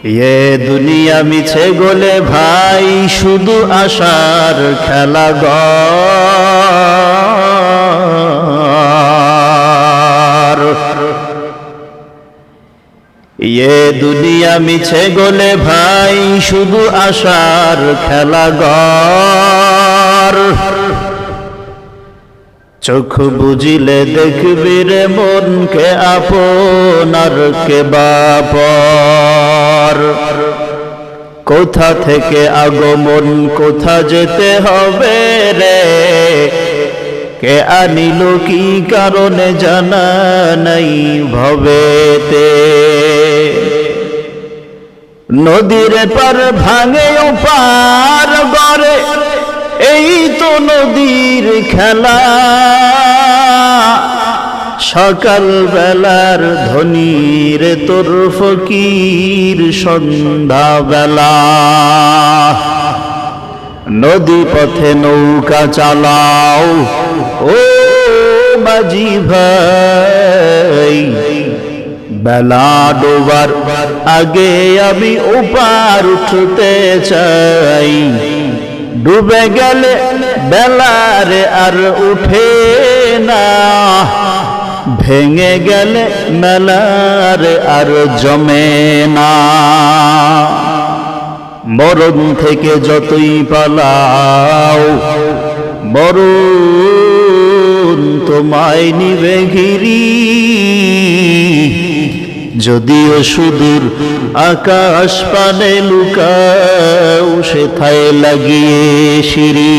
এ দুনিয়া মিছে গোলে ভাই শুধু আশার খেলা ঘর। এ দুনিয়া মিছে গোলে ভাই শুধু আশার খেলা ঘর। চোখ বুঝিলে দেখবি রে মনকে আপনার কে বাপর। কোথা থেকে আগমন কোথা যেতে হবে রে, কে আনিল কি কারণে জানা নাই ভবেতে। নদীর পার ভাঙে ও পার গড়ে এই তো নদীর খেলা। সকাল বেলার ধনীর তোর ফকির সন্ধ্যা বেলা। নদী পথে নৌকা চালাও ও বাজি ভাই, বেলা ডোবার আগে আমি ওপার উঠতে চাই। ডুবে গেলে বেলারে আর উঠে না, ভেঙে গেলে মেলারে আর জমে না। মরণ থেকে যতই পালাও মরণ তোমায় নিবে ঘিরি। যদিও সুদূর আকাশ পানে লুকাও সেথায় লাগিয়ে সিঁড়ি।